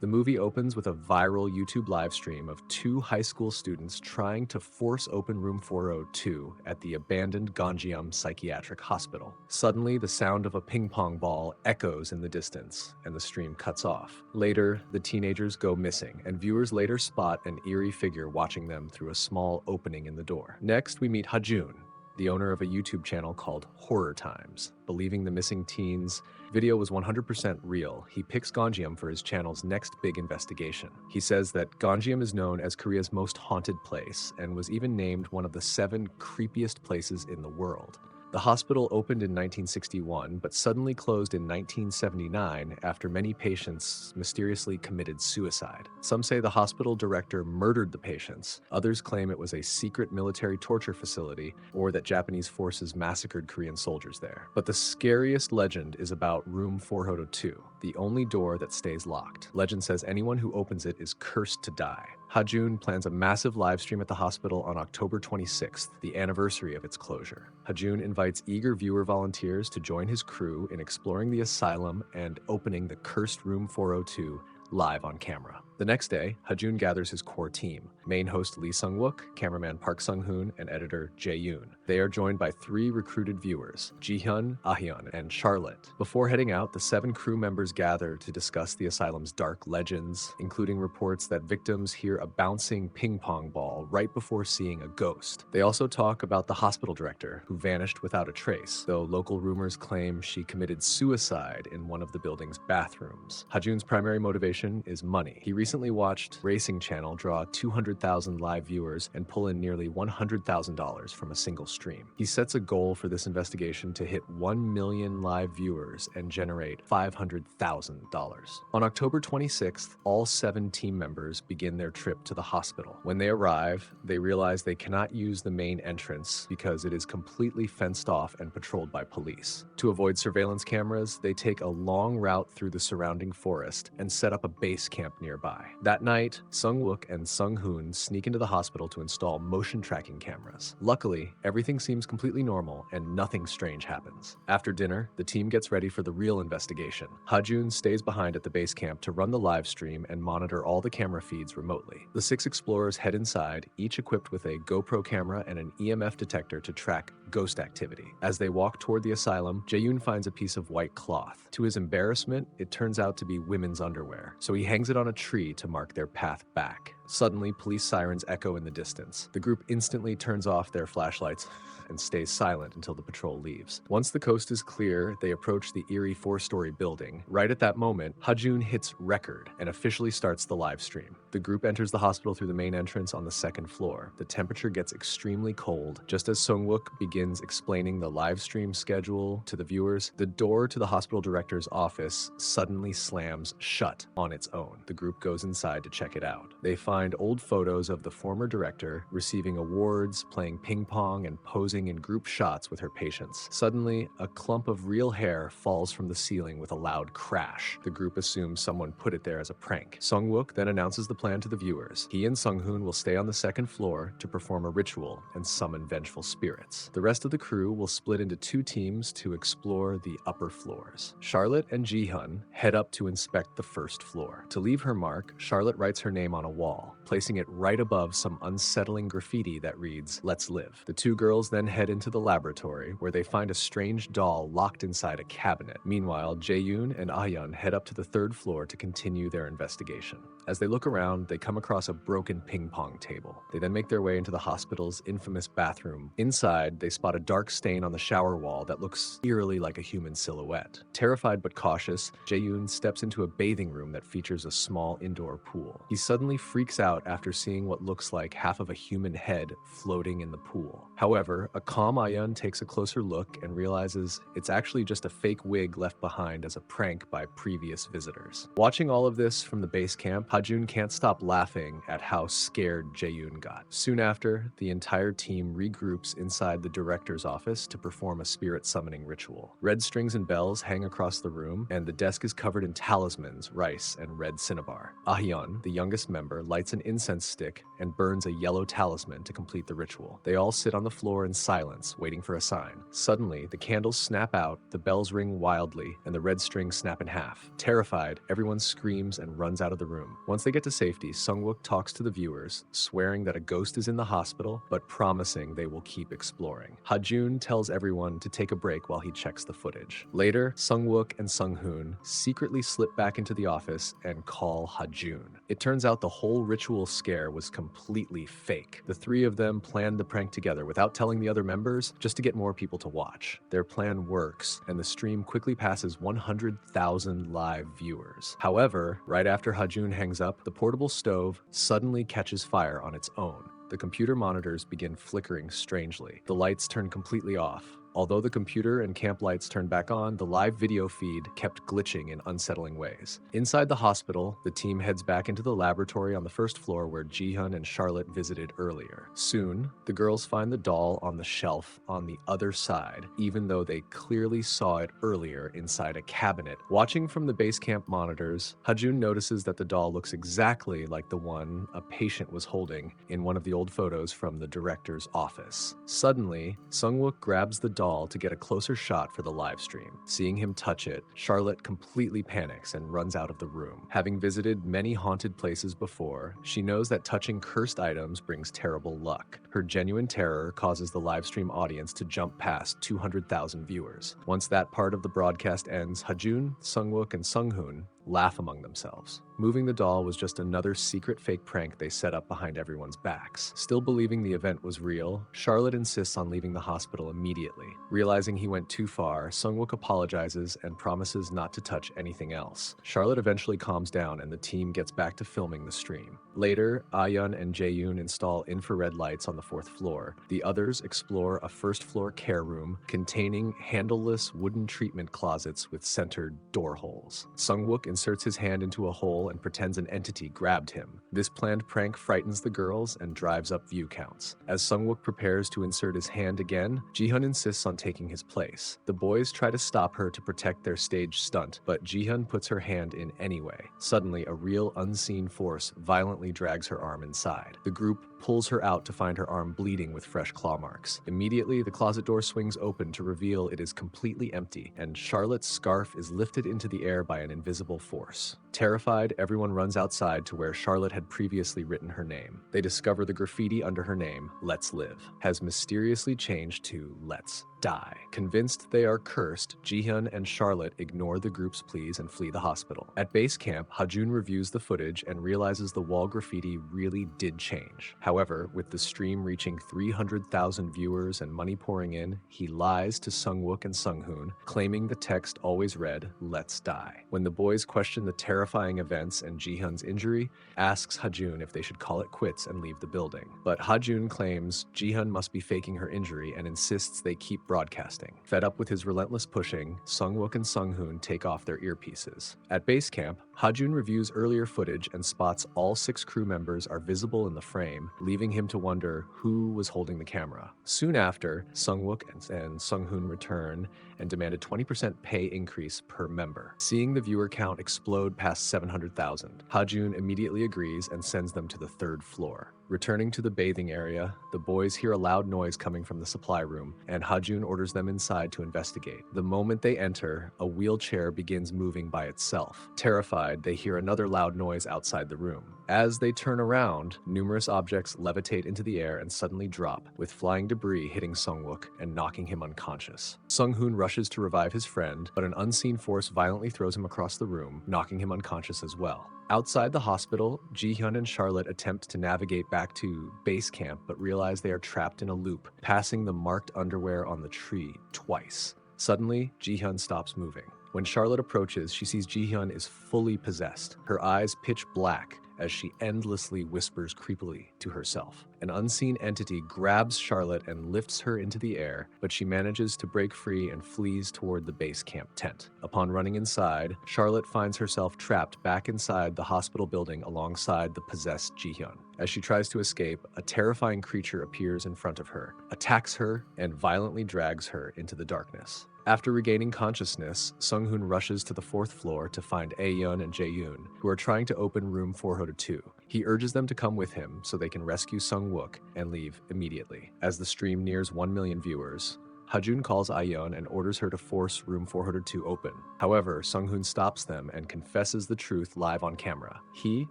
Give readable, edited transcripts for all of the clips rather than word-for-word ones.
The movie opens with a viral YouTube live stream of two high school students trying to force open room 402 at the abandoned Gonjiam psychiatric hospital. Suddenly, the sound of a ping pong ball echoes in the distance, and the stream cuts off. Later, the teenagers go missing, and viewers later spot an eerie figure watching them through a small opening in the door. Next, we meet Hajun, the owner of a YouTube channel called Horror Times. Believing the missing teens' video was 100% real, he picks Gonjiam for his channel's next big investigation. He says that Gonjiam is known as Korea's most haunted place and was even named one of the 7 creepiest places in the world. The hospital opened in 1961, but suddenly closed in 1979 after many patients mysteriously committed suicide. Some say the hospital director murdered the patients. Others claim it was a secret military torture facility or that Japanese forces massacred Korean soldiers there. But the scariest legend is about room 402, the only door that stays locked. Legend says anyone who opens it is cursed to die. Hajun plans a massive live stream at the hospital on October 26th, the anniversary of its closure. Hajun invites eager viewer volunteers to join his crew in exploring the asylum and opening the cursed room 402 live on camera. The next day, Hajun gathers his core team, main host Lee Sung-wook, cameraman Park Sung-hoon, and editor Jae-yoon. They are joined by 3 recruited viewers, Ji-hyun, Ah-hyun, and Charlotte. Before heading out, the 7 crew members gather to discuss the asylum's dark legends, including reports that victims hear a bouncing ping pong ball right before seeing a ghost. They also talk about the hospital director, who vanished without a trace, though local rumors claim she committed suicide in one of the building's bathrooms. Hajun's primary motivation is money. He recently watched Racing Channel draw 200,000 live viewers and pull in nearly $100,000 from a single stream. He sets a goal for this investigation to hit 1 million live viewers and generate $500,000. On October 26th, all 7 team members begin their trip to the hospital. When they arrive, they realize they cannot use the main entrance because it is completely fenced off and patrolled by police. To avoid surveillance cameras, they take a long route through the surrounding forest and set up a base camp nearby. That night, Sung-wook and Sung-hoon sneak into the hospital to install motion tracking cameras. Luckily, everything seems completely normal and nothing strange happens. After dinner, the team gets ready for the real investigation. Hajun stays behind at the base camp to run the live stream and monitor all the camera feeds remotely. The 6 explorers head inside, each equipped with a GoPro camera and an EMF detector to track ghost activity. As they walk toward the asylum, Jae-yoon finds a piece of white cloth. To his embarrassment, it turns out to be women's underwear, so he hangs it on a tree to mark their path back. Suddenly, police sirens echo in the distance. The group instantly turns off their flashlights and stays silent until the patrol leaves. Once the coast is clear, they approach the eerie 4-story building. Right at that moment, Hajun hits record and officially starts the live stream. The group enters the hospital through the main entrance on the 2nd floor. The temperature gets extremely cold. Just as Sung-wook begins explaining the live stream schedule to the viewers, the door to the hospital director's office suddenly slams shut on its own. The group goes inside to check it out. They find old photos of the former director receiving awards, playing ping pong, and posing in group shots with her patients. Suddenly, a clump of real hair falls from the ceiling with a loud crash. The group assumes someone put it there as a prank. Sung-wook then announces the plan to the viewers. He and Sung-hoon will stay on the 2nd floor to perform a ritual and summon vengeful spirits. The rest of the crew will split into 2 teams to explore the upper floors. Charlotte and Ji-hyun head up to inspect the 1st floor. To leave her mark, Charlotte writes her name on a wall, placing it right above some unsettling graffiti that reads, "Let's live." The 2 girls then head into the laboratory, where they find a strange doll locked inside a cabinet. Meanwhile, Jae-yoon and Ah-hyun head up to the 3rd floor to continue their investigation. As they look around, they come across a broken ping pong table. They then make their way into the hospital's infamous bathroom. Inside, they spot a dark stain on the shower wall that looks eerily like a human silhouette. Terrified but cautious, Jae-yoon steps into a bathing room that features a small indoor pool. He suddenly freaks out after seeing what looks like half of a human head floating in the pool. However, a calm Ah-hyun takes a closer look and realizes it's actually just a fake wig left behind as a prank by previous visitors. Watching all of this from the base camp, Hajun can't stop laughing at how scared Jae-yoon got. Soon after, the entire team regroups inside the director's office to perform a spirit summoning ritual. Red strings and bells hang across the room, and the desk is covered in talismans, rice, and red cinnabar. Ah-hyun, the youngest member, lights an incense stick and burns a yellow talisman to complete the ritual. They all sit on the floor in silence, waiting for a sign. Suddenly, the candles snap out, the bells ring wildly, and the red strings snap in half. Terrified, everyone screams and runs out of the room. Once they get to safety, Sungwook talks to the viewers, swearing that a ghost is in the hospital, but promising they will keep exploring. Hajun tells everyone to take a break while he checks the footage. Later, Sungwook and Sunghoon secretly slip back into the office and call Hajun. It turns out the whole ritual scare was completely fake. The three of them planned the prank together without telling the other members, just to get more people to watch. Their plan works, and the stream quickly passes 100,000 live viewers. However, right after Hajun hangs up, the portable stove suddenly catches fire on its own. The computer monitors begin flickering strangely. The lights turn completely off. Although the computer and camp lights turned back on, the live video feed kept glitching in unsettling ways. Inside the hospital, the team heads back into the laboratory on the first floor where Jihyun and Charlotte visited earlier. Soon, the girls find the doll on the shelf on the other side, even though they clearly saw it earlier inside a cabinet. Watching from the base camp monitors, Hajun notices that the doll looks exactly like the one a patient was holding in one of the old photos from the director's office. Suddenly, Sungwook grabs the doll to get a closer shot for the live stream. Seeing him touch it, Charlotte completely panics and runs out of the room. Having visited many haunted places before, she knows that touching cursed items brings terrible luck. Her genuine terror causes the live stream audience to jump past 200,000 viewers. Once that part of the broadcast ends, Hajun, Sungwook, and Sunghoon laugh among themselves. Moving the doll was just another secret fake prank they set up behind everyone's backs. Still believing the event was real, Charlotte insists on leaving the hospital immediately. Realizing he went too far, Sungwook apologizes and promises not to touch anything else. Charlotte eventually calms down and the team gets back to filming the stream. Later, Ayun and Jaeyoon install infrared lights on the fourth floor. The others explore a first-floor care room containing handleless wooden treatment closets with centered door holes. Sungwook inserts his hand into a hole and pretends an entity grabbed him. This planned prank frightens the girls and drives up view counts. As Sungwook prepares to insert his hand again, Jihyun insists on taking his place. The boys try to stop her to protect their stage stunt, but Jihyun puts her hand in anyway. Suddenly, a real unseen force violently drags her arm inside. The group pulls her out to find her arm bleeding with fresh claw marks. Immediately, the closet door swings open to reveal it is completely empty, and Charlotte's scarf is lifted into the air by an invisible force. Terrified, everyone runs outside to where Charlotte had previously written her name. They discover the graffiti under her name, "Let's Live," has mysteriously changed to "Let's Die." Convinced they are cursed, Jihyun and Charlotte ignore the group's pleas and flee the hospital. At base camp, Hajun reviews the footage and realizes the wall graffiti really did change. However, with the stream reaching 300,000 viewers and money pouring in, he lies to Sungwook and Sunghoon, claiming the text always read, "Let's Die." When the boys question the terrifying events and Jihyun's injury, asks Hajun if they should call it quits and leave the building. But Hajun claims Jihyun must be faking her injury and insists they keep broadcasting. Fed up with his relentless pushing, Sungwook and Sunghoon take off their earpieces. At base camp, Hajun reviews earlier footage and spots all 6 crew members are visible in the frame, leaving him to wonder who was holding the camera. Soon after, Sungwook and Sunghoon return and demand a 20% pay increase per member. Seeing the viewer count explode past 700,000, Hajun immediately agrees and sends them to the 3rd floor. Returning to the bathing area, the boys hear a loud noise coming from the supply room, and Hajun orders them inside to investigate. The moment they enter, a wheelchair begins moving by itself. Terrified, they hear another loud noise outside the room. As they turn around, numerous objects levitate into the air and suddenly drop, with flying debris hitting Sungwook and knocking him unconscious. Sunghoon rushes to revive his friend, but an unseen force violently throws him across the room, knocking him unconscious as well. Outside the hospital, Jihyun and Charlotte attempt to navigate back to base camp, but realize they are trapped in a loop, passing the marked underwear on the tree twice. Suddenly, Jihyun stops moving. When Charlotte approaches, she sees Jihyun is fully possessed, her eyes pitch black as she endlessly whispers creepily to herself. An unseen entity grabs Charlotte and lifts her into the air, but she manages to break free and flees toward the base camp tent. Upon running inside, Charlotte finds herself trapped back inside the hospital building alongside the possessed Jihyun. As she tries to escape, a terrifying creature appears in front of her, attacks her, and violently drags her into the darkness. After regaining consciousness, Sunghoon rushes to the 4th floor to find Ayun and Jaeyoon, who are trying to open room 402. He urges them to come with him so they can rescue Sung-wook and leave immediately. As the stream nears 1 million viewers, Hajun calls Ayeon and orders her to force room 402 open. However, Sung-hoon stops them and confesses the truth live on camera. He,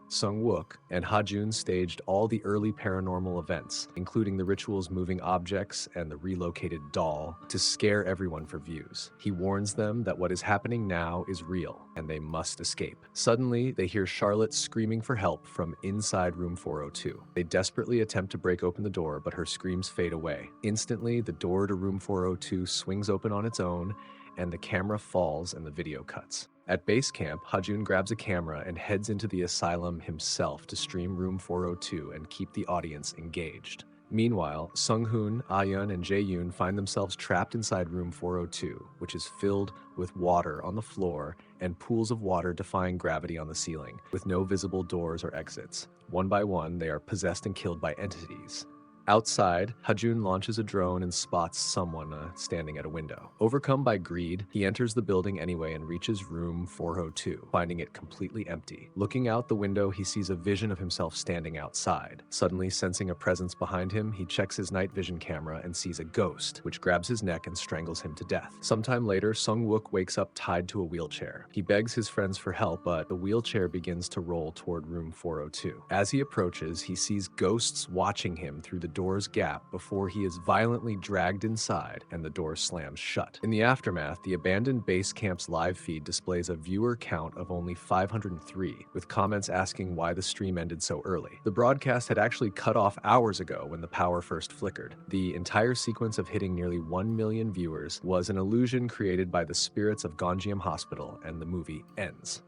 Sung-wook, and Hajun staged all the early paranormal events, including the ritual's moving objects and the relocated doll, to scare everyone for views. He warns them that what is happening now is real, and they must escape. Suddenly, they hear Charlotte screaming for help from inside room 402. They desperately attempt to break open the door, but her screams fade away. Instantly, the door to room 402 swings open on its own, and the camera falls and the video cuts. At base camp, Hajun grabs a camera and heads into the asylum himself to stream room 402 and keep the audience engaged. Meanwhile, Sung-hoon, Ayeon, and Jae-yoon find themselves trapped inside room 402, which is filled with water on the floor and pools of water defying gravity on the ceiling, with no visible doors or exits. One by one, they are possessed and killed by entities. Outside, Hajun launches a drone and spots someone standing at a window. Overcome by greed, he enters the building anyway and reaches room 402, finding it completely empty. Looking out the window, he sees a vision of himself standing outside. Suddenly, sensing a presence behind him, he checks his night vision camera and sees a ghost, which grabs his neck and strangles him to death. Sometime later, Sung-wook wakes up tied to a wheelchair. He begs his friends for help, but the wheelchair begins to roll toward room 402. As he approaches, he sees ghosts watching him through the door's gap before he is violently dragged inside and the door slams shut. In the aftermath, the abandoned base camp's live feed displays a viewer count of only 503, with comments asking why the stream ended so early. The broadcast had actually cut off hours ago when the power first flickered. The entire sequence of hitting nearly 1 million viewers was an illusion created by the spirits of Gonjiam Hospital, and the movie ends.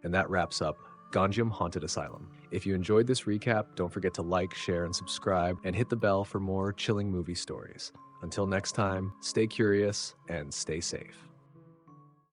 And that wraps up Gonjiam Haunted Asylum. If you enjoyed this recap, don't forget to like, share, and subscribe, and hit the bell for more chilling movie stories. Until next time, stay curious and stay safe.